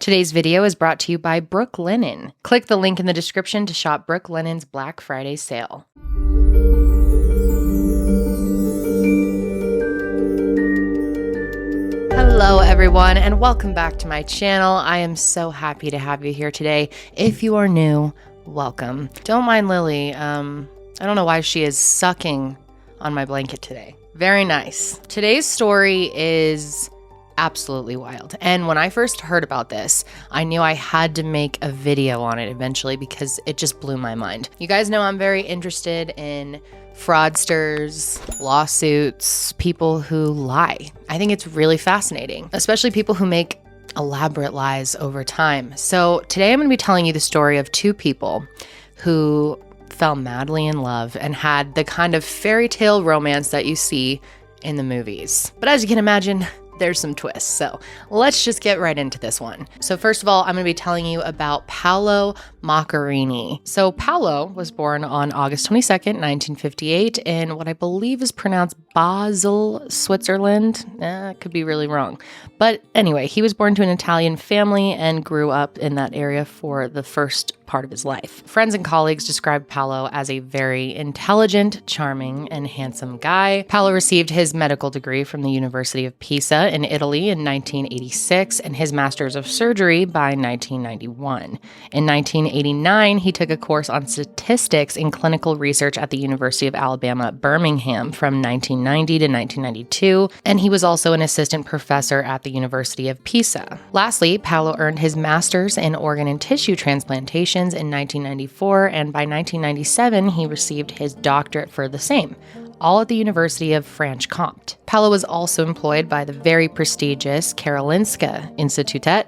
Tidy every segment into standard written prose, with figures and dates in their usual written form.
Today's video is brought to you by Brook Linen. Click the link in the description to shop Brook Linen's Black Friday sale. Hello everyone and welcome back to my channel. I am so happy to have you here today. If you are new, welcome. Don't mind Lily. I don't know why she is sucking on my blanket today. Very nice. Today's story is absolutely wild. And when I first heard about this, I knew I had to make a video on it eventually because it just blew my mind. You guys know I'm very interested in fraudsters, lawsuits, people who lie. I think it's really fascinating, especially people who make elaborate lies over time. So today I'm going to be telling you the story of two people who fell madly in love and had the kind of fairy tale romance that you see in the movies. But as you can imagine, there's some twists. So let's just get right into this one. So first of all, I'm going to be telling you about Paolo Macchiarini. So Paolo was born on August 22nd, 1958 in what I believe is pronounced Basel, Switzerland. Could be really wrong. But anyway, he was born to an Italian family and grew up in that area for the first part of his life. Friends and colleagues described Paolo as a very intelligent, charming, and handsome guy. Paolo received his medical degree from the University of Pisa in Italy in 1986 and his master's of surgery by 1991. In 1989, he took a course on statistics in clinical research at the University of Alabama at Birmingham from 1990 to 1992, and he was also an assistant professor at the University of Pisa. Lastly, Paolo earned his master's in organ and tissue transplantations in 1994, and by 1997, he received his doctorate for the same, all at the University of Franche-Comté. Paolo was also employed by the very prestigious Karolinska Institutet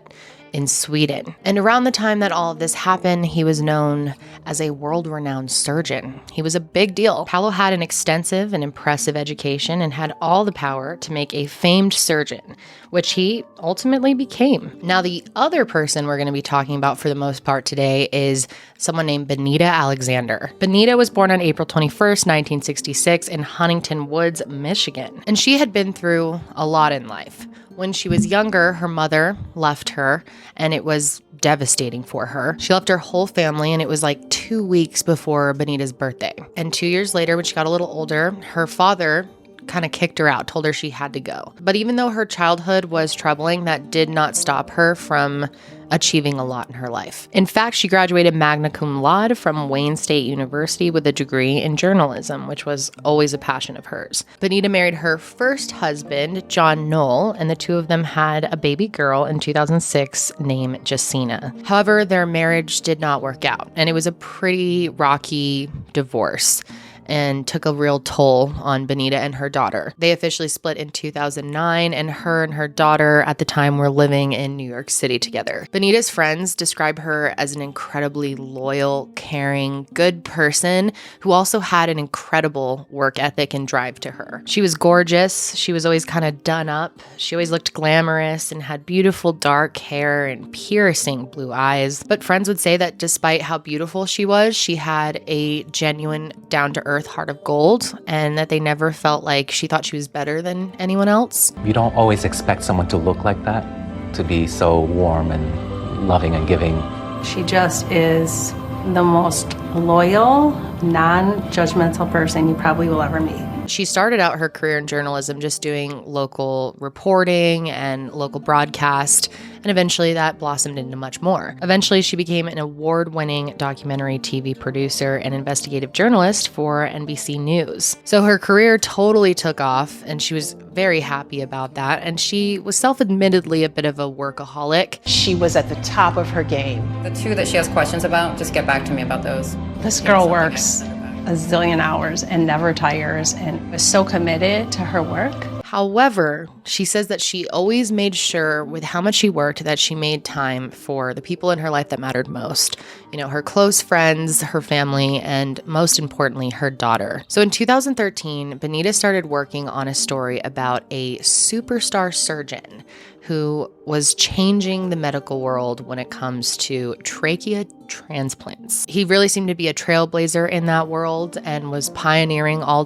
in Sweden. And around the time that all of this happened, he was known as a world-renowned surgeon. He was a big deal. Paolo had an extensive and impressive education and had all the power to make a famed surgeon, which he ultimately became. Now, the other person we're going to be talking about for the most part today is someone named Benita Alexander. Benita was born on April 21st, 1966 in Huntington Woods, Michigan. And she had been through a lot in life. When she was younger, her mother left her, and it was devastating for her. She left her whole family, and it was like 2 weeks before Benita's birthday. And 2 years later, when she got a little older, her father kind of kicked her out, told her she had to go. But even though her childhood was troubling, that did not stop her from achieving a lot in her life. In fact, she graduated magna cum laude from Wayne State University with a degree in journalism, which was always a passion of hers. Benita married her first husband, John Knoll, and the two of them had a baby girl in 2006 named Jacina. However, their marriage did not work out, and it was a pretty rocky divorce and took a real toll on Benita and her daughter. They officially split in 2009, and her daughter at the time were living in New York City together. Benita's friends describe her as an incredibly loyal, caring, good person who also had an incredible work ethic and drive to her. She was gorgeous. She was always kind of done up. She always looked glamorous and had beautiful dark hair and piercing blue eyes. But friends would say that despite how beautiful she was, she had a genuine, down-to-earth heart of gold, and that they never felt like she thought she was better than anyone else. You don't always expect someone to look like that, to be so warm and loving and giving. She just is the most loyal, non-judgmental person you probably will ever meet. She started out her career in journalism just doing local reporting and local broadcast, and eventually that blossomed into much more. Eventually, she became an award-winning documentary TV producer and investigative journalist for NBC News. So her career totally took off, and she was very happy about that, and she was self-admittedly a bit of a workaholic. She was at the top of her game. The two that she has questions about, just get back to me about those. This girl works a zillion hours and never tires and is so committed to her work. However, she says that she always made sure with how much she worked that she made time for the people in her life that mattered most. You know, her close friends, her family, and most importantly, her daughter. So in 2013, Benita started working on a story about a superstar surgeon who was changing the medical world when it comes to trachea transplants. He really seemed to be a trailblazer in that world and was pioneering all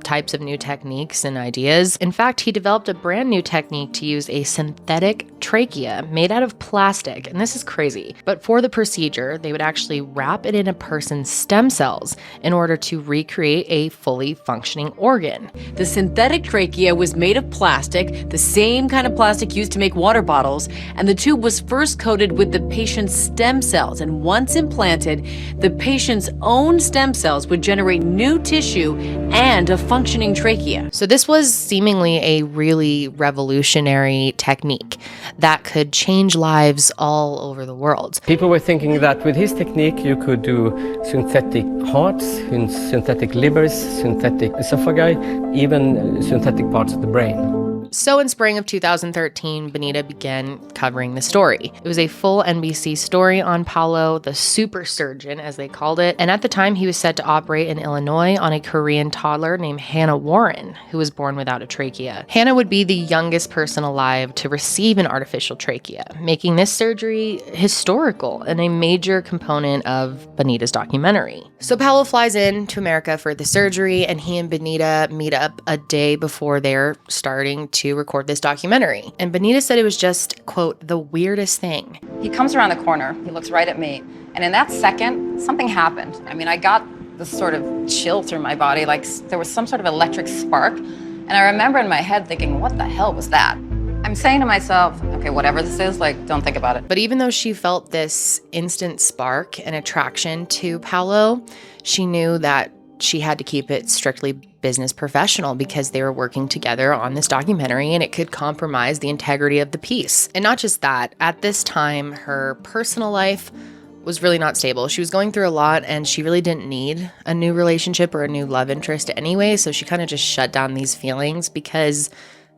types of new techniques and ideas. In fact, he developed a brand new technique to use a synthetic trachea made out of plastic, and this is crazy. But for the procedure, they would actually wrap it in a person's stem cells in order to recreate a fully functioning organ. The synthetic trachea was made of plastic, the same kind of plastic used to make water bottles, and the tube was first coated with the patient's stem cells, and once implanted, the patient's own stem cells would generate new tissue and a functioning trachea. So this was seemingly a really revolutionary technique that could change lives all over the world. People were thinking that with his technique you could do synthetic hearts, synthetic livers, synthetic esophagi, even synthetic parts of the brain. So in spring of 2013, Benita began covering the story. It was a full NBC story on Paolo, the super surgeon, as they called it. And at the time, he was set to operate in Illinois on a Korean toddler named Hannah Warren, who was born without a trachea. Hannah would be the youngest person alive to receive an artificial trachea, making this surgery historical and a major component of Benita's documentary. So Paolo flies in to America for the surgery, and he and Benita meet up a day before they're starting to record this documentary. And Benita said it was just, quote, the weirdest thing. He comes around the corner, he looks right at me, and in that second, something happened. I mean, I got this sort of chill through my body, like there was some sort of electric spark, and I remember in my head thinking, what the hell was that? I'm saying to myself, okay, whatever this is, like, don't think about it. But even though she felt this instant spark and attraction to Paolo, she knew that she had to keep it strictly business professional because they were working together on this documentary and it could compromise the integrity of the piece. And not just that, at this time, her personal life was really not stable. She was going through a lot and she really didn't need a new relationship or a new love interest anyway. So she kind of just shut down these feelings because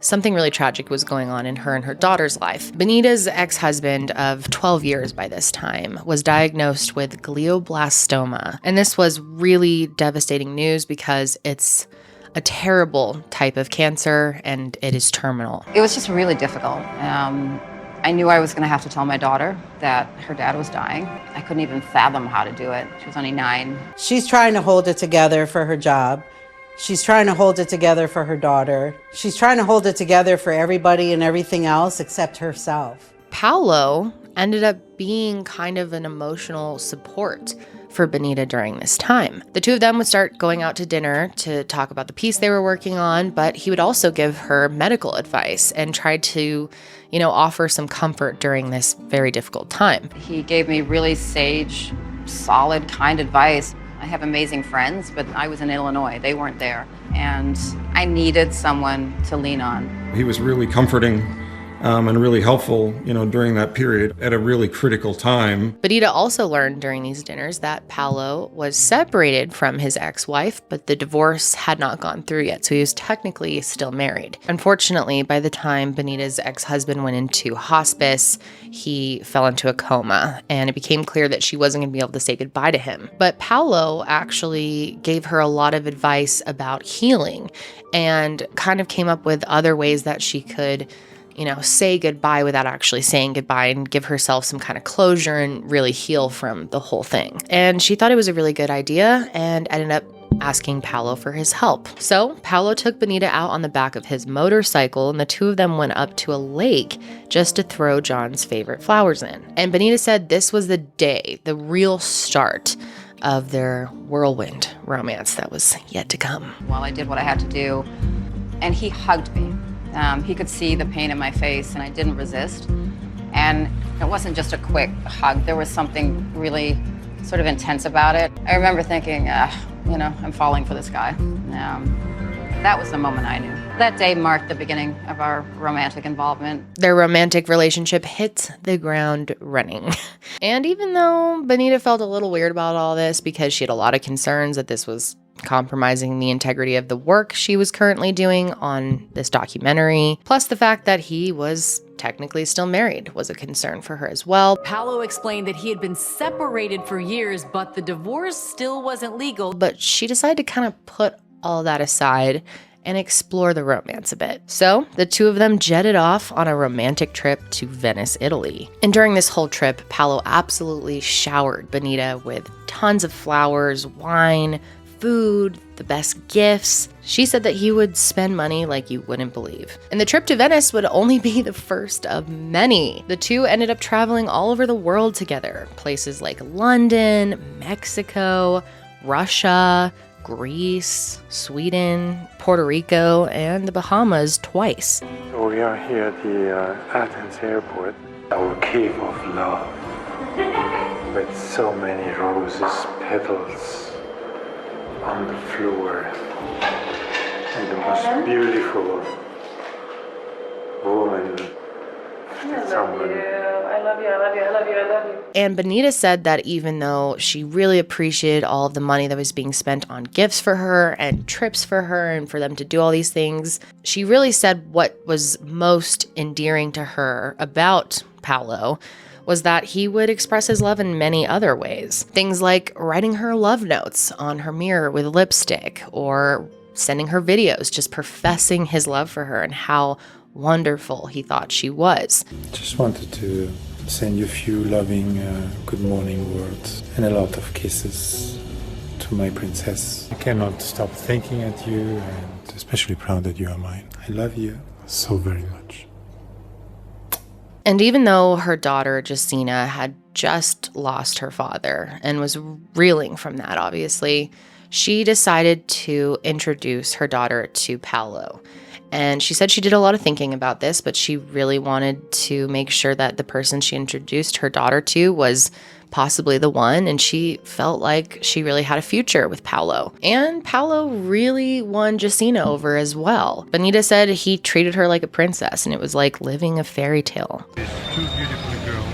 something really tragic was going on in her and her daughter's life. Benita's ex-husband of 12 years by this time was diagnosed with glioblastoma. And this was really devastating news because it's a terrible type of cancer and it is terminal. It was just really difficult. I knew I was going to have to tell my daughter that her dad was dying. I couldn't even fathom how to do it. She was only 9. She's trying to hold it together for her job. She's trying to hold it together for her daughter. She's trying to hold it together for everybody and everything else except herself. Paolo ended up being kind of an emotional support for Benita during this time. The two of them would start going out to dinner to talk about the piece they were working on, but he would also give her medical advice and try to, offer some comfort during this very difficult time. He gave me really sage, solid, kind advice. I have amazing friends, but I was in Illinois. They weren't there. And I needed someone to lean on. He was really comforting and really helpful, during that period at a really critical time. Benita also learned during these dinners that Paolo was separated from his ex-wife, but the divorce had not gone through yet, so he was technically still married. Unfortunately, by the time Benita's ex-husband went into hospice, he fell into a coma, and it became clear that she wasn't going to be able to say goodbye to him. But Paolo actually gave her a lot of advice about healing and kind of came up with other ways that she could say goodbye without actually saying goodbye and give herself some kind of closure and really heal from the whole thing. And she thought it was a really good idea and ended up asking Paolo for his help. So Paolo took Benita out on the back of his motorcycle and the two of them went up to a lake just to throw John's favorite flowers in. And Benita said this was the day, the real start of their whirlwind romance that was yet to come. Well, I did what I had to do and he hugged me. He could see the pain in my face, and I didn't resist. And it wasn't just a quick hug. There was something really sort of intense about it. I remember thinking, I'm falling for this guy. That was the moment I knew. That day marked the beginning of our romantic involvement. Their romantic relationship hit the ground running. And even though Benita felt a little weird about all this because she had a lot of concerns that this was compromising the integrity of the work she was currently doing on this documentary, plus the fact that he was technically still married was a concern for her as well. Paolo explained that he had been separated for years, but the divorce still wasn't legal. But she decided to kind of put all that aside and explore the romance a bit. So the two of them jetted off on a romantic trip to Venice, Italy. And during this whole trip, Paolo absolutely showered Benita with tons of flowers, wine, food, the best gifts. She said that he would spend money like you wouldn't believe. And the trip to Venice would only be the first of many. The two ended up traveling all over the world together. Places like London, Mexico, Russia, Greece, Sweden, Puerto Rico, and the Bahamas twice. So we are here at the Athens airport, our cave of love, with so many roses, petals on the floor, and the most beautiful woman that someone. I love you, I love you, I love you, I love you. And Benita said that even though she really appreciated all of the money that was being spent on gifts for her and trips for her and for them to do all these things, she really said what was most endearing to her about Paolo was that he would express his love in many other ways. Things like writing her love notes on her mirror with lipstick, or sending her videos just professing his love for her and how wonderful he thought she was. Just wanted to send you a few loving good morning words and a lot of kisses to my princess. I cannot stop thinking at you, and especially proud that you are mine. I love you so very much. And even though her daughter, Justina, had just lost her father and was reeling from that, obviously, she decided to introduce her daughter to Paolo. And she said she did a lot of thinking about this, but she really wanted to make sure that the person she introduced her daughter to was possibly the one, and she felt like she really had a future with Paolo. And Paolo really won Justina over as well. Benita said he treated her like a princess, and it was like living a fairy tale. These two beautiful girls.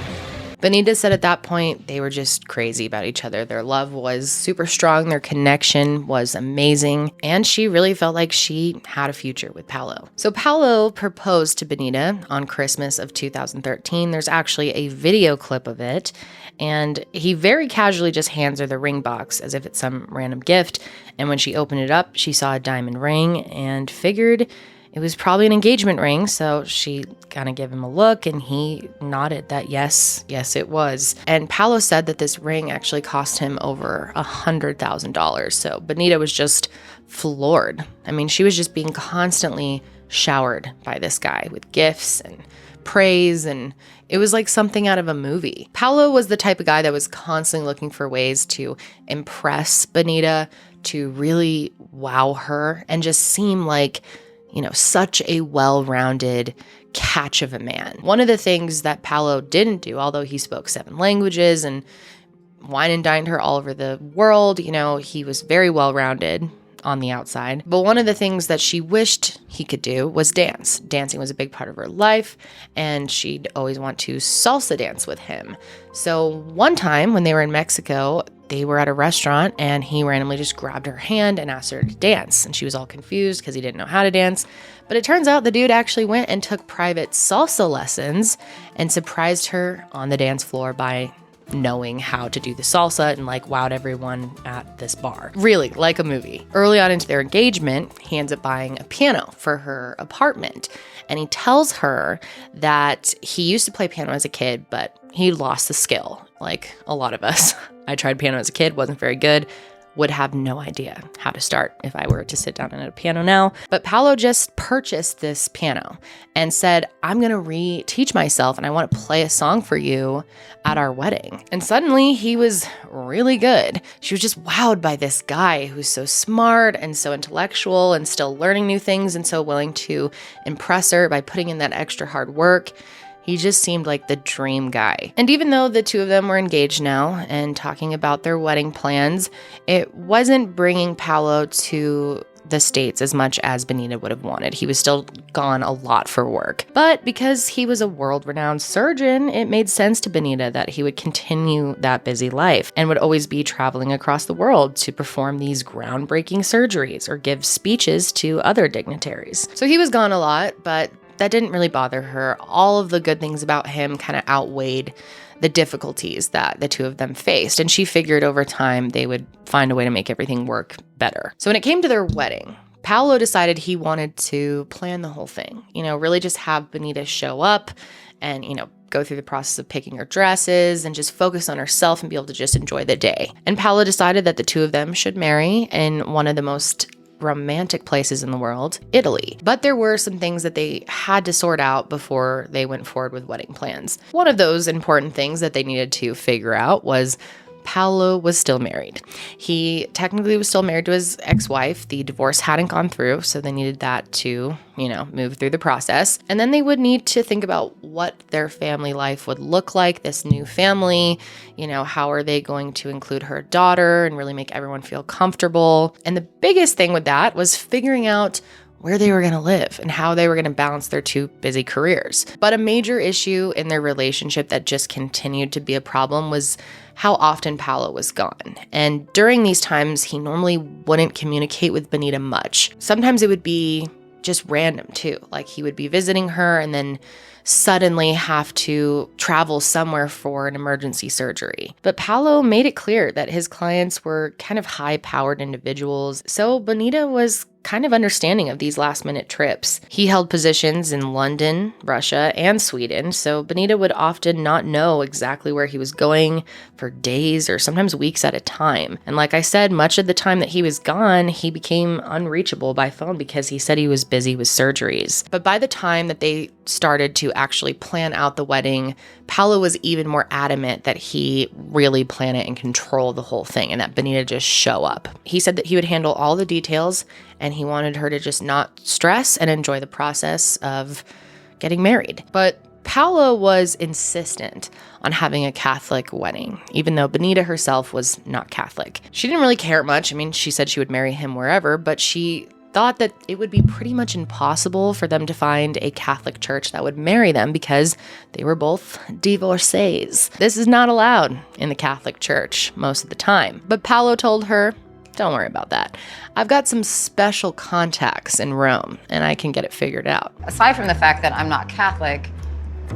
Benita said at that point they were just crazy about each other. Their love was super strong, their connection was amazing, and she really felt like she had a future with Paolo. So Paolo proposed to Benita on Christmas of 2013. There's actually a video clip of it, and he very casually just hands her the ring box as if it's some random gift, and when she opened it up, she saw a diamond ring and figured it was probably an engagement ring, so she kind of gave him a look, and he nodded that yes, it was. And Paolo said that this ring actually cost him over $100,000, so Benita was just floored. I mean, she was just being constantly showered by this guy with gifts and praise, and it was like something out of a movie. Paolo was the type of guy that was constantly looking for ways to impress Benita, to really wow her, and just seem like, you know, such a well-rounded catch of a man. One of the things that Paolo didn't do, although he spoke 7 languages and wine and dined her all over the world, you know, he was very well-rounded on the outside. But one of the things that she wished he could do was dance. Dancing was a big part of her life, and she'd always want to salsa dance with him. So one time when they were in Mexico, they were at a restaurant and he randomly just grabbed her hand and asked her to dance. And she was all confused because he didn't know how to dance. But it turns out the dude actually went and took private salsa lessons and surprised her on the dance floor by knowing how to do the salsa and like wowed everyone at this bar. Really, like a movie. Early on into their engagement, he ends up buying a piano for her apartment. And he tells her that he used to play piano as a kid, but he lost the skill, like a lot of us. I tried piano as a kid, wasn't very good, would have no idea how to start if I were to sit down at a piano now. But Paolo just purchased this piano and said, I'm going to re-teach myself and I want to play a song for you at our wedding. And suddenly he was really good. She was just wowed by this guy who's so smart and so intellectual and still learning new things and so willing to impress her by putting in that extra hard work. He just seemed like the dream guy. And even though the two of them were engaged now and talking about their wedding plans, it wasn't bringing Paolo to the States as much as Benita would have wanted. He was still gone a lot for work. But because he was a world-renowned surgeon, it made sense to Benita that he would continue that busy life and would always be traveling across the world to perform these groundbreaking surgeries or give speeches to other dignitaries. So he was gone a lot, but that didn't really bother her. All of the good things about him kind of outweighed the difficulties that the two of them faced. And she figured over time they would find a way to make everything work better. So when it came to their wedding, Paolo decided he wanted to plan the whole thing, you know, really just have Benita show up and, go through the process of picking her dresses and just focus on herself and be able to just enjoy the day. And Paolo decided that the two of them should marry in one of the most romantic places in the world, Italy. But there were some things that they had to sort out before they went forward with wedding plans. One of those important things that they needed to figure out was Paolo was still married. He technically was still married to his ex-wife. The divorce hadn't gone through, so they needed that to, move through the process. And then they would need to think about what their family life would look like, this new family. How are they going to include her daughter and really make everyone feel comfortable? And the biggest thing with that was figuring out where they were going to live and how they were going to balance their two busy careers. But a major issue in their relationship that just continued to be a problem was how often Paolo was gone. And during these times, he normally wouldn't communicate with Benita much. Sometimes it would be just random too. Like he would be visiting her and then suddenly have to travel somewhere for an emergency surgery. But Paolo made it clear that his clients were kind of high-powered individuals, so Benita was kind of understanding of these last-minute trips. He held positions in London, Russia, and Sweden, so Benita would often not know exactly where he was going for days or sometimes weeks at a time. And like I said, much of the time that he was gone, he became unreachable by phone because he said he was busy with surgeries. But by the time that they started to actually plan out the wedding, Paolo was even more adamant that he really plan it and control the whole thing and that Benita just show up. He said that he would handle all the details and he wanted her to just not stress and enjoy the process of getting married. But Paolo was insistent on having a Catholic wedding, even though Benita herself was not Catholic. She didn't really care much. I mean, she said she would marry him wherever, but she thought that it would be pretty much impossible for them to find a Catholic church that would marry them because they were both divorcees. This is not allowed in the Catholic Church most of the time. But Paolo told her, don't worry about that. I've got some special contacts in Rome and I can get it figured out. Aside from the fact that I'm not Catholic,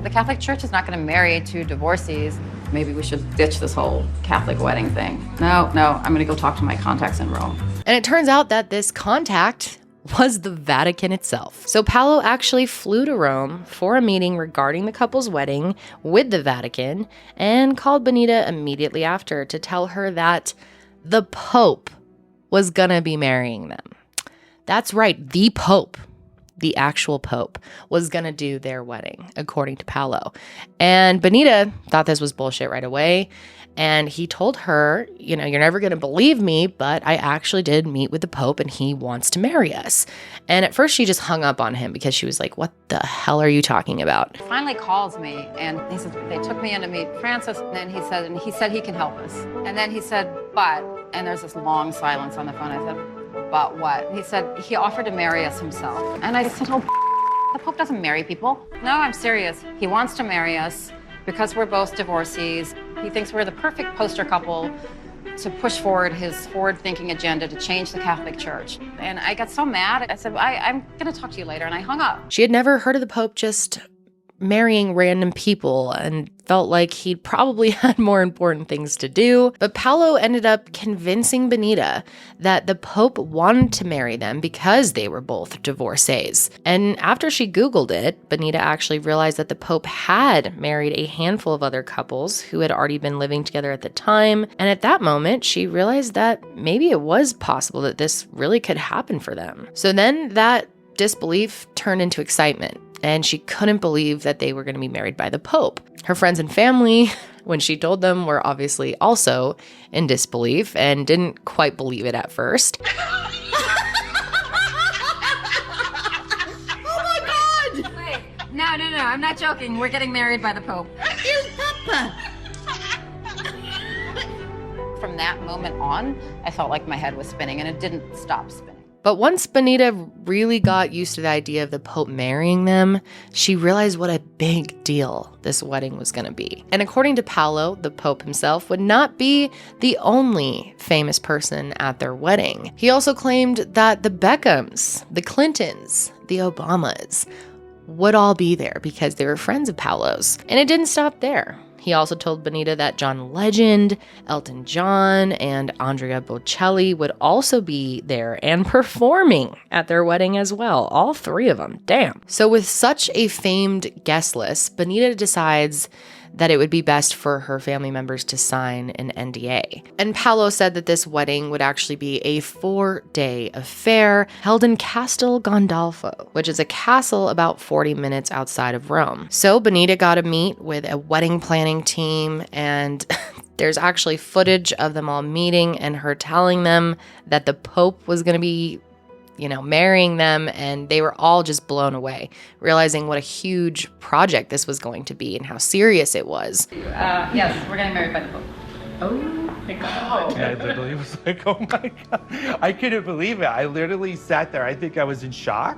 the Catholic Church is not going to marry two divorcees. Maybe we should ditch this whole Catholic wedding thing. No, I'm going to go talk to my contacts in Rome. And it turns out that this contact was the Vatican itself. So Paolo actually flew to Rome for a meeting regarding the couple's wedding with the Vatican and called Benita immediately after to tell her that the Pope was gonna be marrying them. That's right, the Pope, the actual Pope, was gonna do their wedding, according to Paolo. And Benita thought this was bullshit right away. And he told her, you're never going to believe me, but I actually did meet with the Pope and he wants to marry us. And at first she just hung up on him because she was like, what the hell are you talking about? He finally calls me and he says, they took me in to meet Francis. And then he said he can help us. And then he said, but, and there's this long silence on the phone. I said, but what? He said, he offered to marry us himself. And I said, oh, the Pope doesn't marry people. No, I'm serious. He wants to marry us because we're both divorcees. He thinks we're the perfect poster couple to push forward his forward-thinking agenda to change the Catholic Church. And I got so mad. I said, I'm going to talk to you later. And I hung up. She had never heard of the Pope just marrying random people and felt like he'd probably had more important things to do. But Paolo ended up convincing Benita that the Pope wanted to marry them because they were both divorcees. And after she Googled it, Benita actually realized that the Pope had married a handful of other couples who had already been living together at the time. And at that moment, she realized that maybe it was possible that this really could happen for them. So then that disbelief turned into excitement. And she couldn't believe that they were going to be married by the Pope. Her friends and family, when she told them, were obviously also in disbelief and didn't quite believe it at first. Oh my God! Wait, no, I'm not joking. We're getting married by the Pope. From that moment on, I felt like my head was spinning and it didn't stop spinning. But once Benita really got used to the idea of the Pope marrying them, she realized what a big deal this wedding was going to be. And according to Paolo, the Pope himself would not be the only famous person at their wedding. He also claimed that the Beckhams, the Clintons, the Obamas would all be there because they were friends of Paolo's. And it didn't stop there. He also told Benita that John Legend, Elton John, and Andrea Bocelli would also be there and performing at their wedding as well. All three of them. Damn. So with such a famed guest list, Benita decides that it would be best for her family members to sign an NDA. And Paolo said that this wedding would actually be a 4-day affair held in Castel Gandolfo, which is a castle about 40 minutes outside of Rome. So Benita got to meet with a wedding planning team, and there's actually footage of them all meeting and her telling them that the Pope was going to be marrying them, and they were all just blown away, realizing what a huge project this was going to be and how serious it was. Yes, we're getting married by the Pope. Oh my God. I literally was like, oh my God. I couldn't believe it. I literally sat there. I think I was in shock.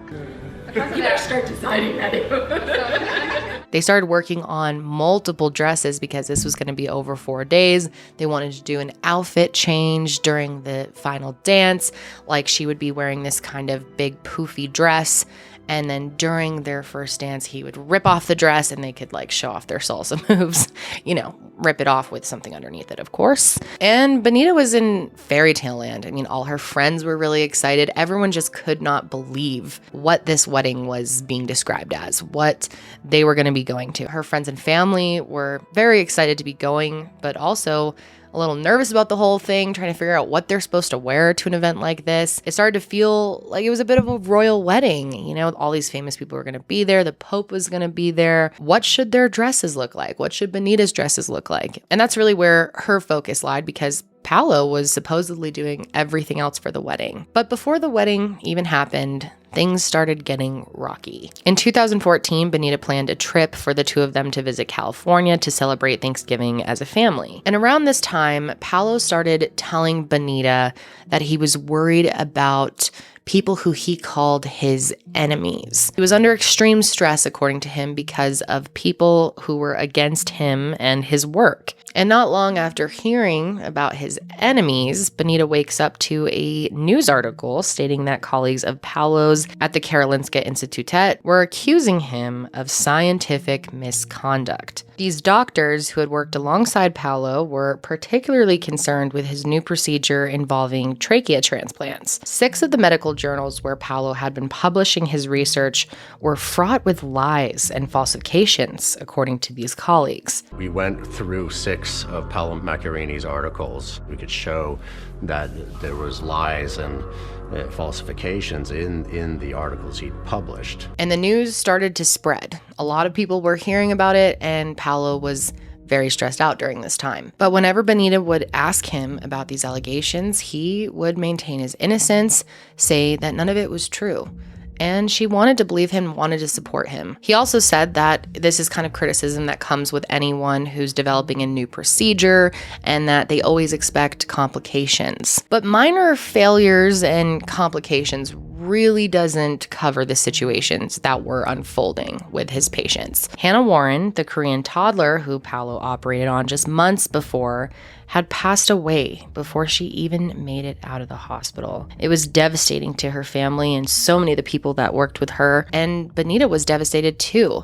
You better start deciding that. They started working on multiple dresses because this was going to be over 4 days. They wanted to do an outfit change during the final dance, like she would be wearing this kind of big poofy dress. And then during their first dance, he would rip off the dress and they could show off their salsa moves, rip it off with something underneath it, of course. And Benita was in fairy tale land. I mean, all her friends were really excited. Everyone just could not believe what this wedding was being described as, what they were going to be going to. Her friends and family were very excited to be going, but also a little nervous about the whole thing, trying to figure out what they're supposed to wear to an event like this. It started to feel like it was a bit of a royal wedding. All these famous people were going to be there. The Pope was going to be there. What should their dresses look like? What should Benita's dresses look like? And that's really where her focus lied, because Paolo was supposedly doing everything else for the wedding. But before the wedding even happened, things started getting rocky. In 2014, Benita planned a trip for the two of them to visit California to celebrate Thanksgiving as a family. And around this time, Paolo started telling Benita that he was worried about people who he called his enemies. He was under extreme stress, according to him, because of people who were against him and his work. And not long after hearing about his enemies, Benita wakes up to a news article stating that colleagues of Paolo's at the Karolinska Institutet were accusing him of scientific misconduct. These doctors who had worked alongside Paolo were particularly concerned with his new procedure involving trachea transplants. 6 of the medical journals where Paolo had been publishing his research were fraught with lies and falsifications, according to these colleagues. We went through 6 of Paolo Macchiarini's articles. We could show that there was lies and falsifications in the articles he'd published. And the news started to spread. A lot of people were hearing about it, and Paolo was very stressed out during this time. But whenever Benita would ask him about these allegations, he would maintain his innocence, say that none of it was true. And she wanted to believe him, wanted to support him. He also said that this is kind of criticism that comes with anyone who's developing a new procedure, and that they always expect complications. But minor failures and complications really doesn't cover the situations that were unfolding with his patients. Hannah Warren, the Korean toddler who Paolo operated on just months before, had passed away before she even made it out of the hospital. It was devastating to her family and so many of the people that worked with her, and Benita was devastated too.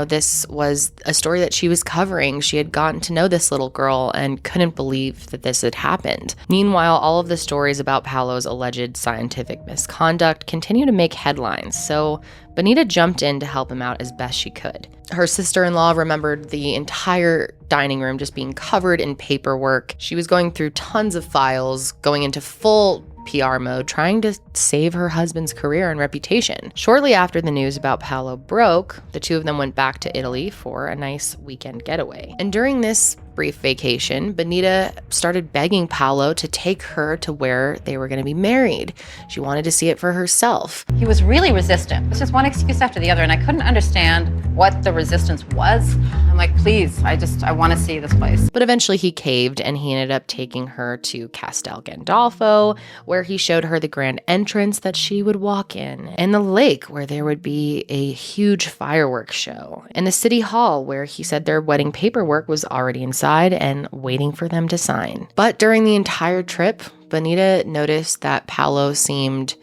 This was a story that she was covering. She had gotten to know this little girl and couldn't believe that this had happened. Meanwhile, all of the stories about Paolo's alleged scientific misconduct continue to make headlines, so Benita jumped in to help him out as best she could. Her sister-in-law remembered the entire dining room just being covered in paperwork. She was going through tons of files, going into full PR mode, trying to save her husband's career and reputation. Shortly after the news about Paolo broke, the two of them went back to Italy for a nice weekend getaway. And during this brief vacation, Benita started begging Paolo to take her to where they were going to be married. She wanted to see it for herself. He was really resistant. It's just one excuse after the other, and I couldn't understand what the resistance was. I'm like, please, I want to see this place. But eventually he caved, and he ended up taking her to Castel Gandolfo, where he showed her the grand entrance that she would walk in, and the lake where there would be a huge fireworks show, and the city hall where he said their wedding paperwork was already inside and waiting for them to sign. But during the entire trip, Benita noticed that Paolo seemed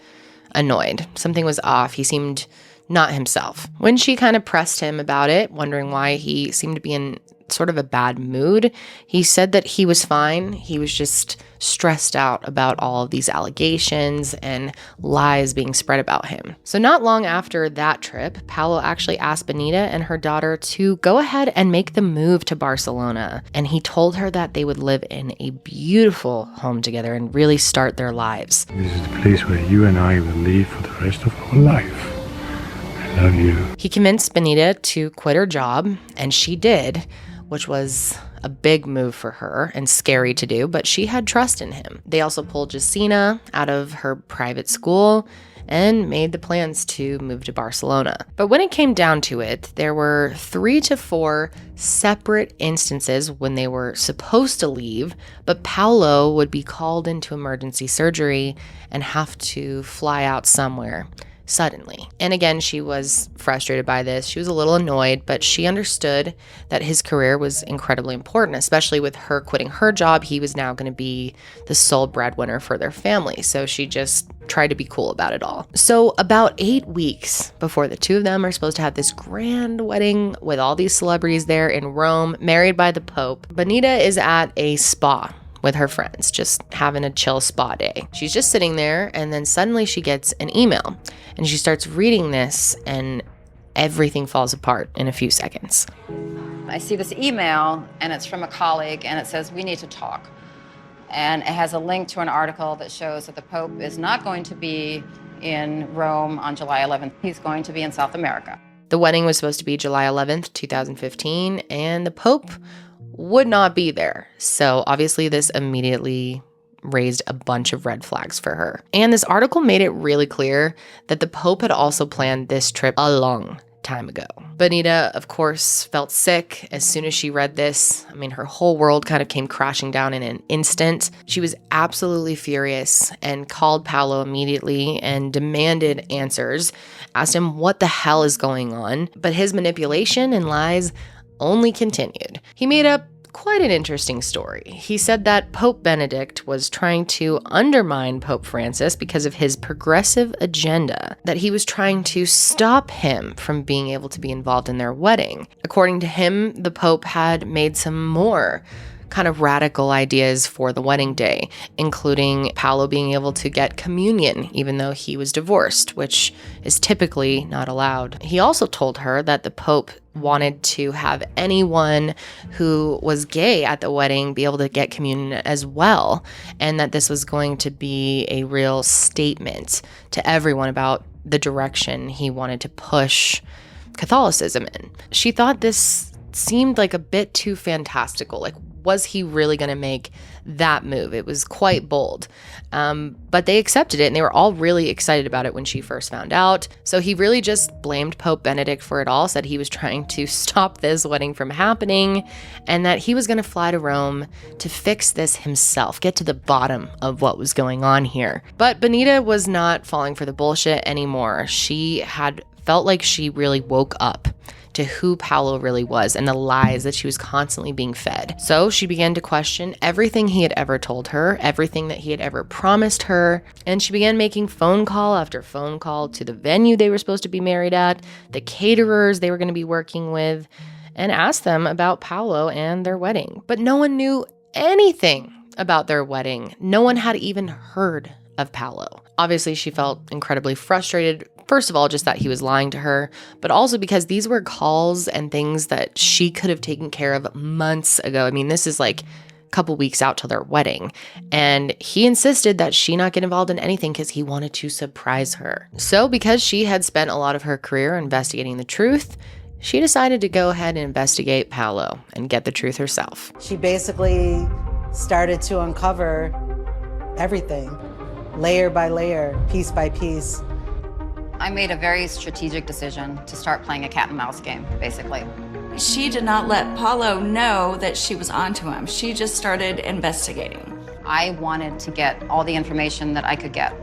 annoyed. Something was off. He seemed not himself. When she kind of pressed him about it, wondering why he seemed to be in sort of a bad mood. He said that he was fine. He was just stressed out about all of these allegations and lies being spread about him. So not long after that trip, Paolo actually asked Benita and her daughter to go ahead and make the move to Barcelona. And he told her that they would live in a beautiful home together and really start their lives. This is the place where you and I will live for the rest of our life. I love you. He convinced Benita to quit her job, and she did, which was a big move for her and scary to do, but she had trust in him. They also pulled Jacina out of her private school and made the plans to move to Barcelona. But when it came down to it, there were 3 to 4 separate instances when they were supposed to leave, but Paolo would be called into emergency surgery and have to fly out somewhere suddenly. And again, she was frustrated by this. She was a little annoyed, but she understood that his career was incredibly important, especially with her quitting her job. He was now going to be the sole breadwinner for their family. So she just tried to be cool about it all. So about 8 weeks before the two of them are supposed to have this grand wedding with all these celebrities there in Rome, married by the Pope, Benita is at a spa with her friends, just having a chill spa day. She's just sitting there, and then suddenly she gets an email, and she starts reading this, and everything falls apart in a few seconds. I see this email, and it's from a colleague, and it says, "We need to talk." And it has a link to an article that shows that the Pope is not going to be in Rome on July 11th. He's going to be in South America. The wedding was supposed to be July 11th, 2015, and the Pope would not be there. So obviously this immediately raised a bunch of red flags for her. And this article made it really clear that the Pope had also planned this trip a long time ago. Benita, of course, felt sick as soon as she read this. I mean, her whole world kind of came crashing down in an instant. She was absolutely furious and called Paolo immediately and demanded answers, asked him what the hell is going on. But his manipulation and lies only continued. He made up quite an interesting story. He said that Pope Benedict was trying to undermine Pope Francis because of his progressive agenda, that he was trying to stop him from being able to be involved in their wedding. According to him, the Pope had made some more kind of radical ideas for the wedding day, including Paolo being able to get communion even though he was divorced, which is typically not allowed. He also told her that the Pope wanted to have anyone who was gay at the wedding be able to get communion as well, and that this was going to be a real statement to everyone about the direction he wanted to push Catholicism in. She thought this seemed like a bit too fantastical. Like, was he really going to make that move? It was quite bold. But they accepted it, and they were all really excited about it when she first found out. So he really just blamed Pope Benedict for it all, said he was trying to stop this wedding from happening, and that he was going to fly to Rome to fix this himself, get to the bottom of what was going on here. But Benita was not falling for the bullshit anymore. She had felt like she really woke up to who Paolo really was and the lies that she was constantly being fed. So she began to question everything he had ever told her, everything that he had ever promised her, and she began making phone call after phone call to the venue they were supposed to be married at, the caterers they were going to be working with, and asked them about Paolo and their wedding. But no one knew anything about their wedding. No one had even heard of Paolo. Obviously, she felt incredibly frustrated. First of all, just that he was lying to her, but also because these were calls and things that she could have taken care of months ago. I mean, this is like a couple weeks out till their wedding. And he insisted that she not get involved in anything because he wanted to surprise her. So because she had spent a lot of her career investigating the truth, she decided to go ahead and investigate Paolo and get the truth herself. She basically started to uncover everything, layer by layer, piece by piece. I made a very strategic decision to start playing a cat and mouse game, basically. She did not let Paolo know that she was onto him. She just started investigating. I wanted to get all the information that I could get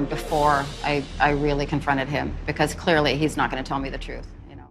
before I really confronted him, because clearly he's not going to tell me the truth.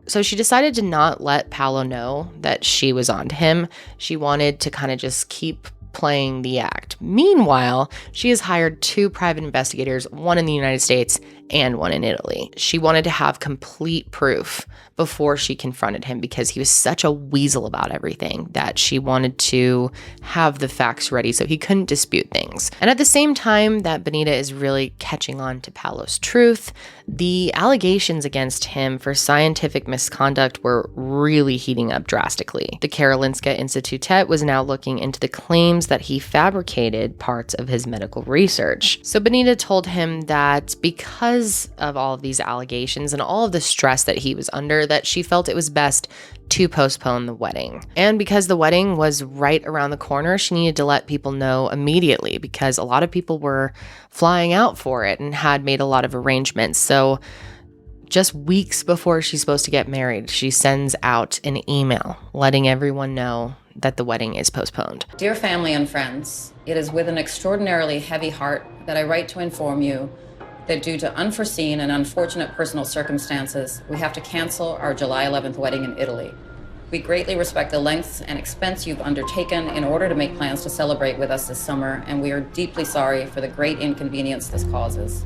So she decided to not let Paolo know that she was onto him. She wanted to kind of just keep playing the act. Meanwhile, she has hired 2 private investigators, one in the United States and one in Italy. She wanted to have complete proof before she confronted him because he was such a weasel about everything that she wanted to have the facts ready so he couldn't dispute things. And at the same time that Benita is really catching on to Paolo's truth, the allegations against him for scientific misconduct were really heating up drastically. The Karolinska Institutet was now looking into the claims that he fabricated parts of his medical research. So Benita told him that because of all of these allegations and all of the stress that he was under, that she felt it was best to postpone the wedding. And because the wedding was right around the corner, she needed to let people know immediately because a lot of people were flying out for it and had made a lot of arrangements. So just weeks before she's supposed to get married, she sends out an email letting everyone know that the wedding is postponed. Dear family and friends, it is with an extraordinarily heavy heart that I write to inform you that due to unforeseen and unfortunate personal circumstances, we have to cancel our July 11th wedding in Italy. We greatly respect the lengths and expense you've undertaken in order to make plans to celebrate with us this summer, and we are deeply sorry for the great inconvenience this causes.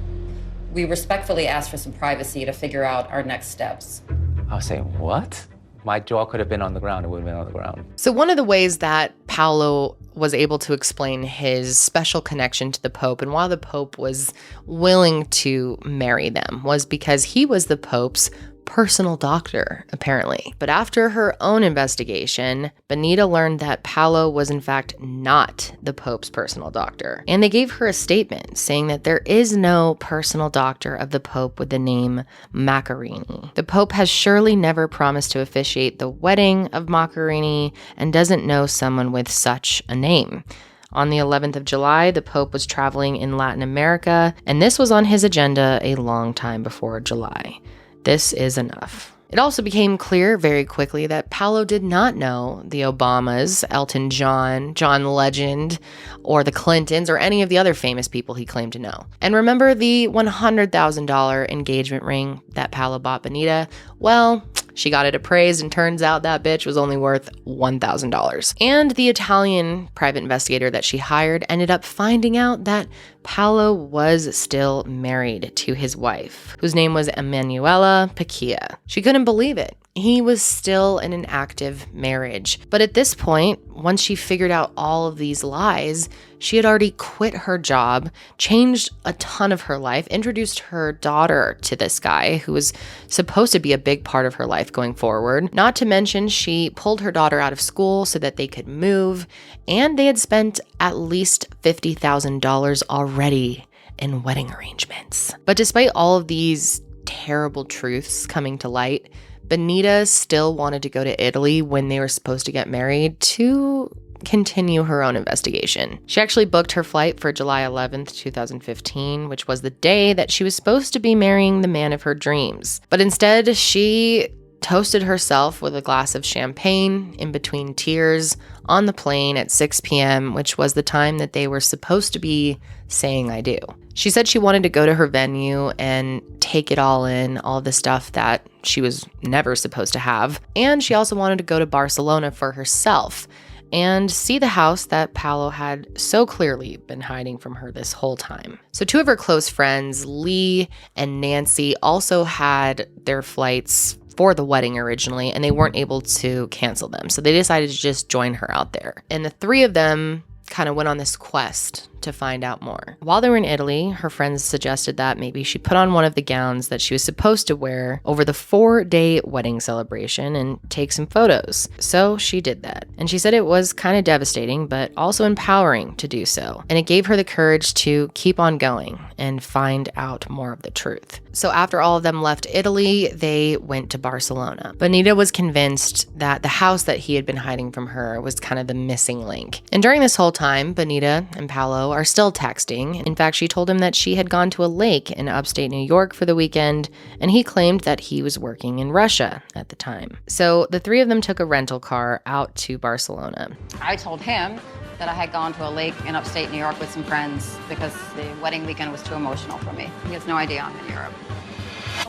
We respectfully ask for some privacy to figure out our next steps. I was saying, what? My jaw could have been on the ground. It would have been on the ground. So one of the ways that Paolo was able to explain his special connection to the Pope and why the Pope was willing to marry them was because he was the Pope's personal doctor, apparently. But after her own investigation, Benita learned that Paolo was in fact not the Pope's personal doctor. And they gave her a statement saying that there is no personal doctor of the Pope with the name Macchiarini. The Pope has surely never promised to officiate the wedding of Macchiarini and doesn't know someone with such a name. On the 11th of July, the Pope was traveling in Latin America, and this was on his agenda a long time before July. This is enough. It also became clear very quickly that Paolo did not know the Obamas, Elton John, John Legend, or the Clintons, or any of the other famous people he claimed to know. And remember the $100,000 engagement ring that Paolo bought Benita? Well, she got it appraised, and turns out that bitch was only worth $1,000. And the Italian private investigator that she hired ended up finding out that Paolo was still married to his wife, whose name was Emanuela Pacchia. She couldn't believe it. He was still in an active marriage. But at this point, once she figured out all of these lies, she had already quit her job, changed a ton of her life, introduced her daughter to this guy who was supposed to be a big part of her life going forward. Not to mention, she pulled her daughter out of school so that they could move, and they had spent at least $50,000 already in wedding arrangements. But despite all of these terrible truths coming to light, Benita still wanted to go to Italy when they were supposed to get married to continue her own investigation. She actually booked her flight for July 11th, 2015, which was the day that she was supposed to be marrying the man of her dreams. But instead, she toasted herself with a glass of champagne in between tears on the plane at 6 p.m., which was the time that they were supposed to be saying I do. She said she wanted to go to her venue and take it all in, all the stuff that she was never supposed to have. And she also wanted to go to Barcelona for herself and see the house that Paolo had so clearly been hiding from her this whole time. So two of her close friends, Lee and Nancy, also had their flights for the wedding originally, and they weren't able to cancel them. So they decided to just join her out there. And the three of them kind of went on this quest to find out more. While they were in Italy, her friends suggested that maybe she put on one of the gowns that she was supposed to wear over the 4-day wedding celebration and take some photos. So she did that. And she said it was kind of devastating, but also empowering to do so. And it gave her the courage to keep on going and find out more of the truth. So after all of them left Italy, they went to Barcelona. Benita was convinced that the house that he had been hiding from her was kind of the missing link. And during this whole time, Benita and Paolo are still texting. In fact, she told him that she had gone to a lake in upstate New York for the weekend, and he claimed that he was working in Russia at the time. So the three of them took a rental car out to Barcelona. I told him that I had gone to a lake in upstate New York with some friends because the wedding weekend was too emotional for me. He has no idea I'm in Europe.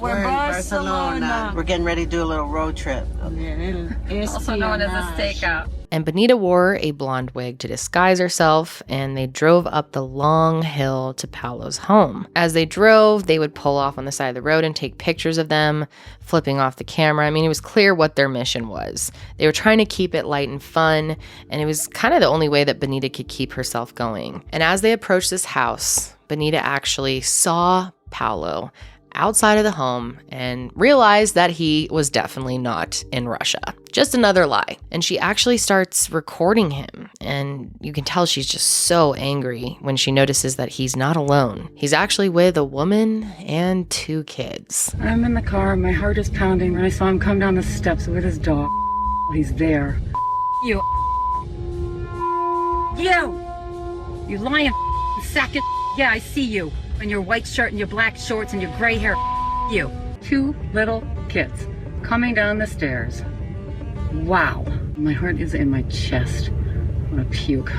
We're in Barcelona. We're getting ready to do a little road trip. Also known as a stakeout. And Benita wore a blonde wig to disguise herself, and they drove up the long hill to Paolo's home. As they drove, they would pull off on the side of the road and take pictures of them, flipping off the camera. I mean, it was clear what their mission was. They were trying to keep it light and fun, and it was kind of the only way that Benita could keep herself going. And as they approached this house, Benita actually saw Paolo outside of the home and realized that he was definitely not in Russia. Just another lie. And she actually starts recording him. And you can tell she's just so angry when she notices that he's not alone. He's actually with a woman and 2 kids. I'm in the car. My heart is pounding when I saw him come down the steps with his dog. He's there. You. You lying sack of. Yeah, I see you. In your white shirt and your black shorts and your gray hair. You. 2 little kids coming down the stairs. Wow. My heart is in my chest. I want to puke.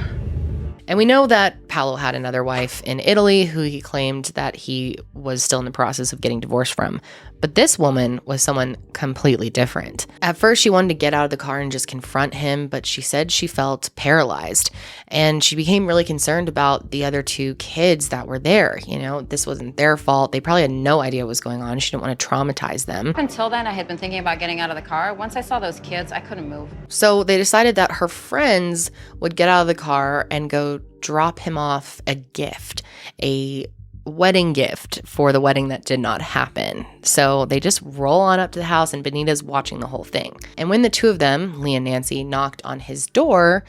And we know that Paolo had another wife in Italy who he claimed that he was still in the process of getting divorced from. But this woman was someone completely different. At first, she wanted to get out of the car and just confront him, but she said she felt paralyzed. And she became really concerned about the other 2 kids that were there. You know, this wasn't their fault. They probably had no idea what was going on. She didn't want to traumatize them. Up until then, I had been thinking about getting out of the car. Once I saw those kids, I couldn't move. So they decided that her friends would get out of the car and go drop him off a gift, a wedding gift for the wedding that did not happen. So they just roll on up to the house and Benita's watching the whole thing. And when the 2 of them, Lee and Nancy, knocked on his door,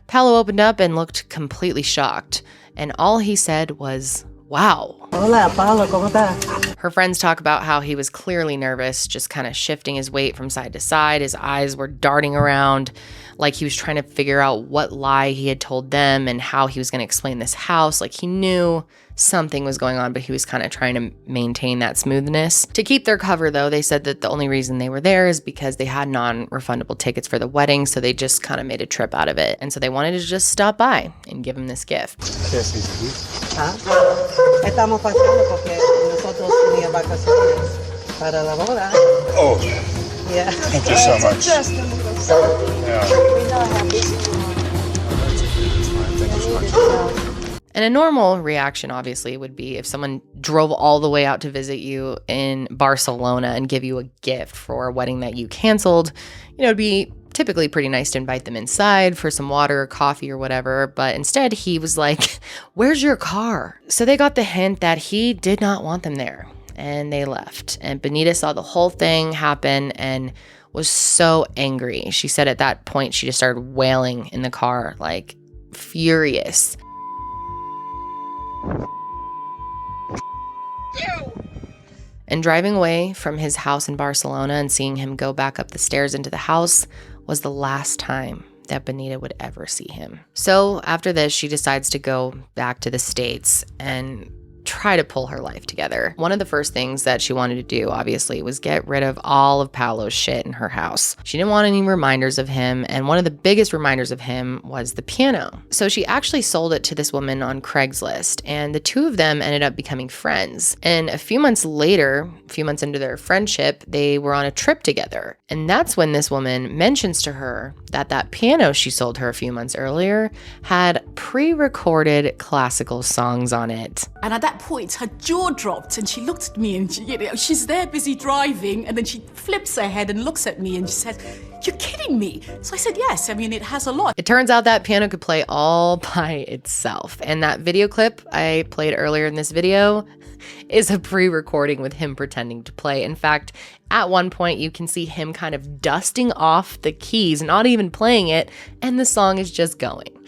Paolo opened up and looked completely shocked. And all he said was, "Wow." Hola, Paolo, ¿cómo estás? Her friends talk about how he was clearly nervous, just kind of shifting his weight from side to side. His eyes were darting around like he was trying to figure out what lie he had told them and how he was going to explain this house. Like he knew something was going on, but he was kind of trying to maintain that smoothness. To keep their cover, though, they said that the only reason they were there is because they had non-refundable tickets for the wedding, so they just kind of made a trip out of it. And so they wanted to just stop by and give him this gift. Estamos pasando porque nosotros teníamos vacaciones para la boda. Oh, yeah. Thank you so much. And a normal reaction, obviously, would be if someone drove all the way out to visit you in Barcelona and give you a gift for a wedding that you canceled. You know, it'd be typically pretty nice to invite them inside for some water or coffee or whatever. But instead, he was like, "Where's your car?" So they got the hint that he did not want them there. And they left. And Benita saw the whole thing happen and was so angry. She said at that point, she just started wailing in the car, like furious. And driving away from his house in Barcelona and seeing him go back up the stairs into the house was the last time that Benita would ever see him. So after this, she decides to go back to the States and try to pull her life together. One of the first things that she wanted to do, obviously, was get rid of all of Paolo's shit in her house. She didn't want any reminders of him, and one of the biggest reminders of him was the piano. So she actually sold it to this woman on Craigslist, and the 2 of them ended up becoming friends. And a few months later, a few months into their friendship, they were on a trip together. And that's when this woman mentions to her that that piano she sold her a few months earlier had pre-recorded classical songs on it. And at that point, her jaw dropped and she looked at me and she's there busy driving, and then she flips her head and looks at me and she says, "You're kidding me." So I said, yes, I mean, it has a lot. It turns out that piano could play all by itself. And that video clip I played earlier in this video is a pre-recording with him pretending to play. In fact, at one point you can see him kind of dusting off the keys, not even playing it, and the song is just going.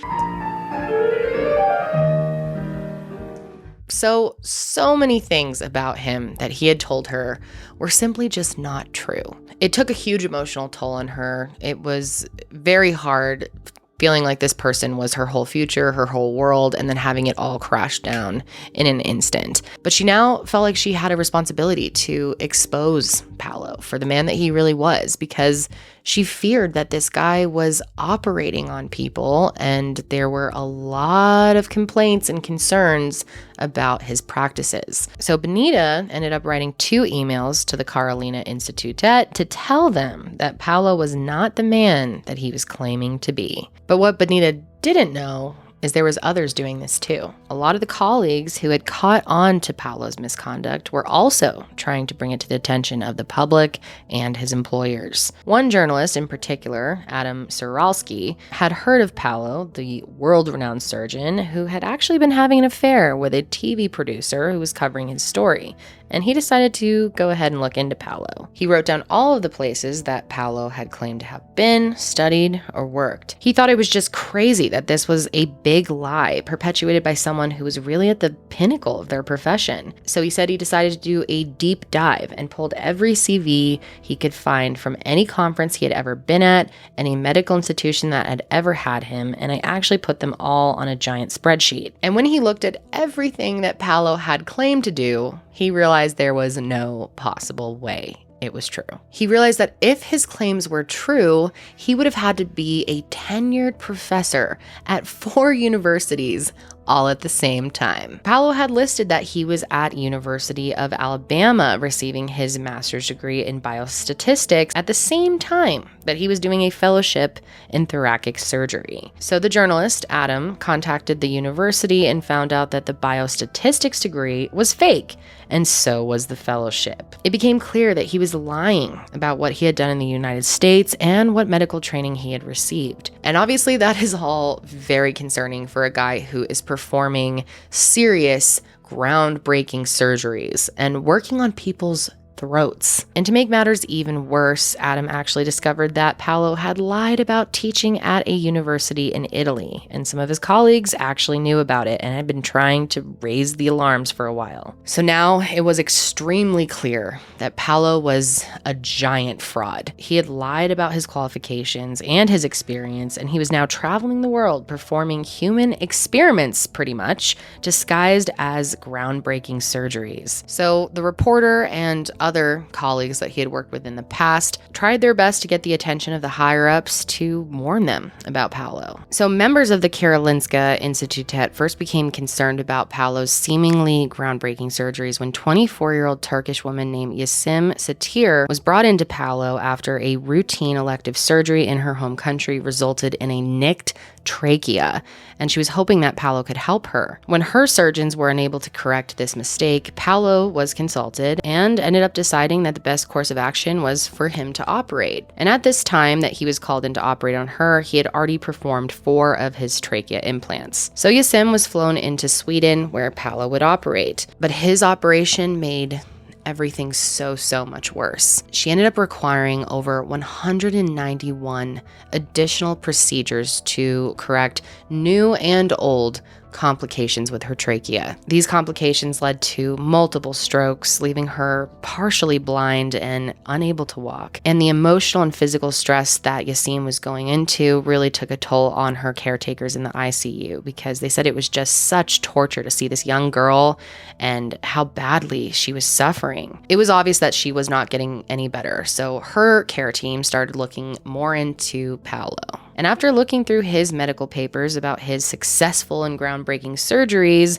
So many things about him that he had told her were simply just not true. It took a huge emotional toll on her. It was very hard feeling like this person was her whole future, her whole world, and then having it all crash down in an instant. But she now felt like she had a responsibility to expose Paolo for the man that he really was, because She feared that this guy was operating on people, and there were a lot of complaints and concerns about his practices. So Benita ended up writing 2 emails to the Carolina Institutet to tell them that Paolo was not the man that he was claiming to be. But what Benita didn't know is there was others doing this too. A lot of the colleagues who had caught on to Paolo's misconduct were also trying to bring it to the attention of the public and his employers. One journalist in particular, Adam Suralski, had heard of Paolo, the world-renowned surgeon, who had actually been having an affair with a TV producer who was covering his story, and he decided to go ahead and look into Paolo. He wrote down all of the places that Paolo had claimed to have been, studied, or worked. He thought it was just crazy that this was a big lie perpetuated by someone who was really at the pinnacle of their profession. So he said he decided to do a deep dive and pulled every CV he could find from any conference he had ever been at, any medical institution that had ever had him, and I actually put them all on a giant spreadsheet. And when he looked at everything that Paolo had claimed to do, he realized there was no possible way it was true. He realized that if his claims were true, he would have had to be a tenured professor at 4 universities all at the same time. Paolo had listed that he was at University of Alabama receiving his master's degree in biostatistics at the same time that he was doing a fellowship in thoracic surgery. So the journalist, Adam, contacted the university and found out that the biostatistics degree was fake, and so was the fellowship. It became clear that he was lying about what he had done in the United States and what medical training he had received. And obviously that is all very concerning for a guy who is performing serious, groundbreaking surgeries and working on people's throats. And to make matters even worse, Adam actually discovered that Paolo had lied about teaching at a university in Italy, and some of his colleagues actually knew about it and had been trying to raise the alarms for a while. So now it was extremely clear that Paolo was a giant fraud. He had lied about his qualifications and his experience, and he was now traveling the world performing human experiments, pretty much, disguised as groundbreaking surgeries. So the reporter and other colleagues that he had worked with in the past tried their best to get the attention of the higher-ups to warn them about Paolo. So members of the Karolinska Institutet first became concerned about Paolo's seemingly groundbreaking surgeries when 24-year-old Turkish woman named Yasim Satir was brought into Paolo after a routine elective surgery in her home country resulted in a nicked trachea, and she was hoping that Paolo could help her. When her surgeons were unable to correct this mistake, Paolo was consulted and ended up deciding that the best course of action was for him to operate. And at this time that he was called in to operate on her, he had already performed 4 of his trachea implants. So Yasim was flown into Sweden where Paolo would operate, but his operation made everything so much worse. She ended up requiring over 191 additional procedures to correct new and old complications with her trachea. These complications led to multiple strokes, leaving her partially blind and unable to walk. And the emotional and physical stress that Yasim was going into really took a toll on her caretakers in the ICU, because they said it was just such torture to see this young girl and how badly she was suffering. It was obvious that she was not getting any better, so her care team started looking more into Paolo. And after looking through his medical papers about his successful and groundbreaking surgeries,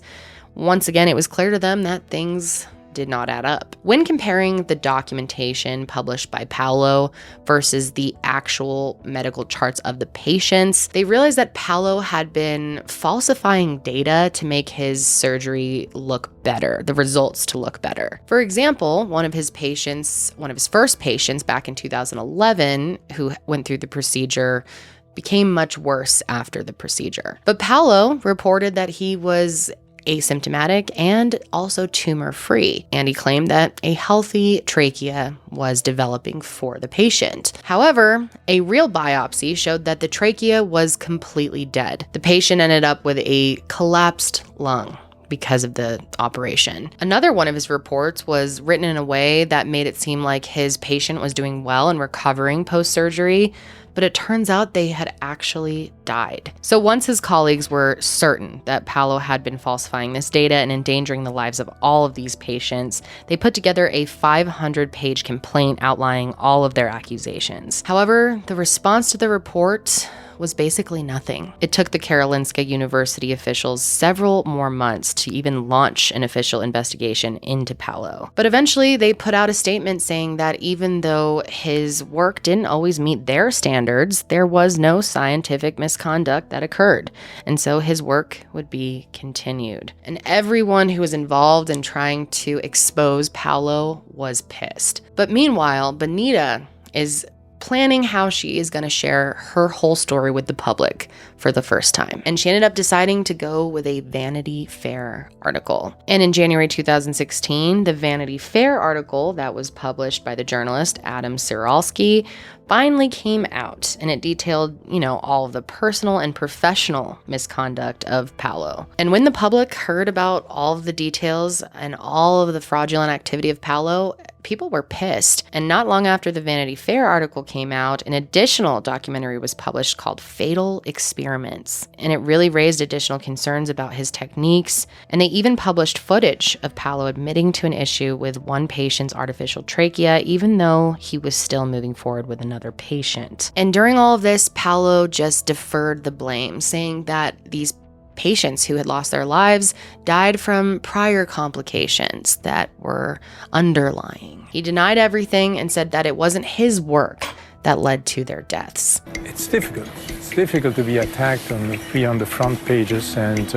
once again, it was clear to them that things did not add up. When comparing the documentation published by Paolo versus the actual medical charts of the patients, they realized that Paolo had been falsifying data to make his surgery look better, the results to look better. For example, one of his first patients back in 2011 who went through the procedure became much worse after the procedure. But Paolo reported that he was asymptomatic and also tumor-free, and he claimed that a healthy trachea was developing for the patient. However, a real biopsy showed that the trachea was completely dead. The patient ended up with a collapsed lung, because of the operation. Another one of his reports was written in a way that made it seem like his patient was doing well and recovering post-surgery, but it turns out they had actually died. So once his colleagues were certain that Paolo had been falsifying this data and endangering the lives of all of these patients, they put together a 500-page complaint outlining all of their accusations. However, the response to the report was basically nothing. It took the Karolinska University officials several more months to even launch an official investigation into Paolo. But eventually they put out a statement saying that even though his work didn't always meet their standards, there was no scientific misconduct that occurred, and so his work would be continued. And everyone who was involved in trying to expose Paolo was pissed. But meanwhile, Benita is planning how she is going to share her whole story with the public for the first time. And she ended up deciding to go with a Vanity Fair article. And in January 2016, the Vanity Fair article that was published by the journalist Adam Siralski finally came out, and it detailed, all of the personal and professional misconduct of Paolo. And when the public heard about all of the details and all of the fraudulent activity of Paolo, people were pissed. And not long after the Vanity Fair article came out, an additional documentary was published called Fatal Experiments. And it really raised additional concerns about his techniques. And they even published footage of Paolo admitting to an issue with one patient's artificial trachea, even though he was still moving forward with another patient. And during all of this, Paolo just deferred the blame, saying that these patients who had lost their lives died from prior complications that were underlying. He denied everything and said that it wasn't his work that led to their deaths. It's difficult. It's difficult to be attacked and be on the front pages, and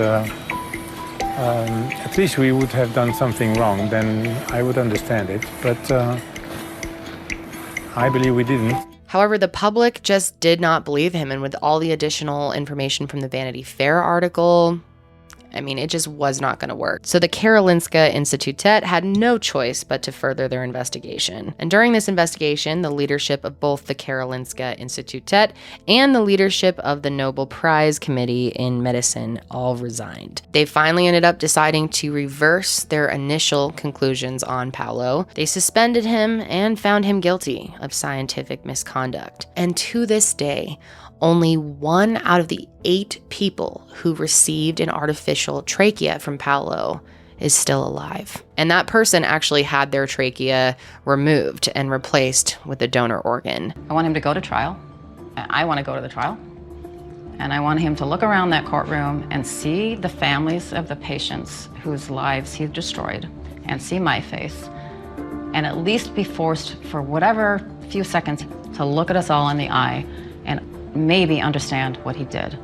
at least we would have done something wrong, then I would understand it, but I believe we didn't. However, the public just did not believe him, and with all the additional information from the Vanity Fair article, it just was not going to work. So the Karolinska Institutet had no choice but to further their investigation. And during this investigation, the leadership of both the Karolinska Institutet and the leadership of the Nobel Prize Committee in Medicine all resigned. They finally ended up deciding to reverse their initial conclusions on Paolo. They suspended him and found him guilty of scientific misconduct. And to this day, only 1 out of the 8 people who received an artificial trachea from Paolo is still alive. And that person actually had their trachea removed and replaced with a donor organ. I want him to go to trial. I want to go to the trial. And I want him to look around that courtroom and see the families of the patients whose lives he destroyed, and see my face, and at least be forced for whatever few seconds to look at us all in the eye and maybe understand what he did.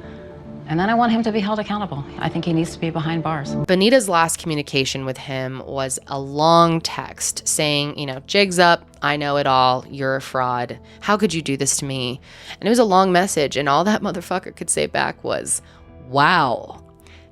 And then I want him to be held accountable. I think he needs to be behind bars. Benita's last communication with him was a long text saying, jigs up, I know it all, you're a fraud. How could you do this to me? And it was a long message, and all that motherfucker could say back was, wow.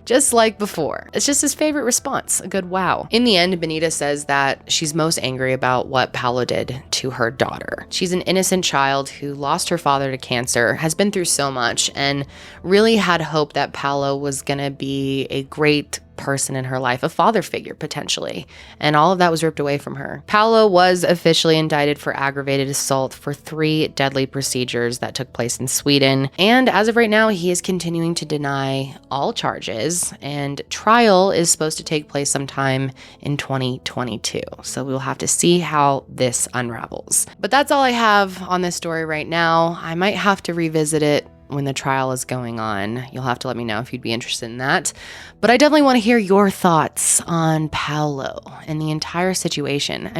Just like before. It's just his favorite response, a good wow. In the end, Benita says that she's most angry about what Paolo did to her daughter. She's an innocent child who lost her father to cancer, has been through so much, and really had hope that Paolo was gonna be a great person in her life, a father figure potentially, and all of that was ripped away from her. Paolo was officially indicted for aggravated assault for 3 deadly procedures that took place in Sweden, and as of right now, he is continuing to deny all charges, and trial is supposed to take place sometime in 2022, so we'll have to see how this unravels. But that's all I have on this story right now. I might have to revisit it when the trial is going on. You'll have to let me know if you'd be interested in that. But I definitely want to hear your thoughts on Paolo and the entire situation.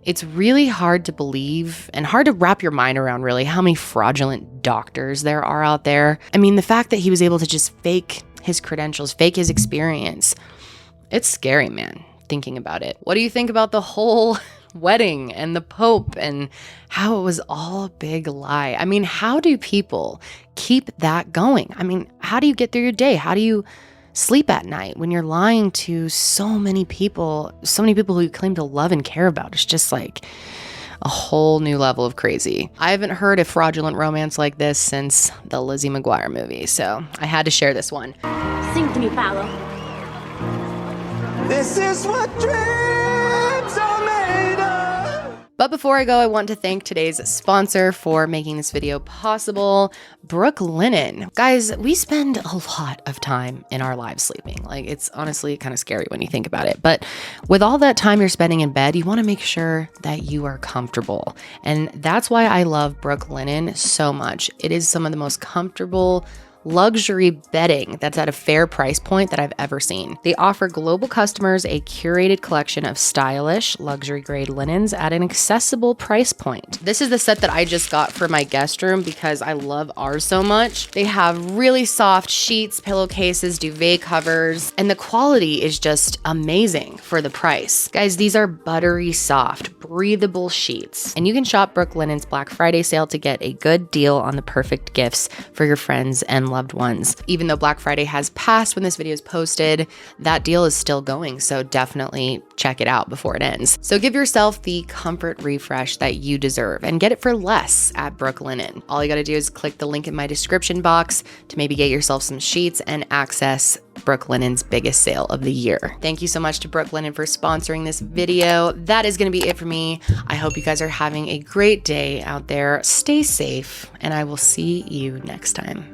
It's really hard to believe and hard to wrap your mind around really how many fraudulent doctors there are out there. The fact that he was able to just fake his credentials, fake his experience, it's scary, man, thinking about it. What do you think about the whole wedding and the Pope and how it was all a big lie? How do people keep that going? How do you get through your day? How do you sleep at night when you're lying to so many people who you claim to love and care about? It's just like a whole new level of crazy. I haven't heard a fraudulent romance like this since the Lizzie McGuire movie, so I had to share this one. Sing to me, Paolo. This is what dreams are made of. But before I go, I want to thank today's sponsor for making this video possible, Brooklinen. Guys, we spend a lot of time in our lives sleeping. Like, it's honestly kind of scary when you think about it. But with all that time you're spending in bed, you want to make sure that you are comfortable. And that's why I love Brooklinen so much. It is some of the most comfortable luxury bedding that's at a fair price point that I've ever seen. They offer global customers a curated collection of stylish, luxury grade linens at an accessible price point. This is the set that I just got for my guest room because I love ours so much. They have really soft sheets, pillowcases, duvet covers, and the quality is just amazing for the price. Guys, these are buttery soft, breathable sheets, and you can shop Brooklinen's Black Friday sale to get a good deal on the perfect gifts for your friends and loved ones. Even though Black Friday has passed when this video is posted, that deal is still going, so definitely check it out before it ends. So give yourself the comfort refresh that you deserve and get it for less at Brooklinen. All you gotta do is click the link in my description box to maybe get yourself some sheets and access Brooklinen's biggest sale of the year. Thank you so much to Brooklinen for sponsoring this video. That is gonna be it for me. I hope you guys are having a great day out there. Stay safe, and I will see you next time.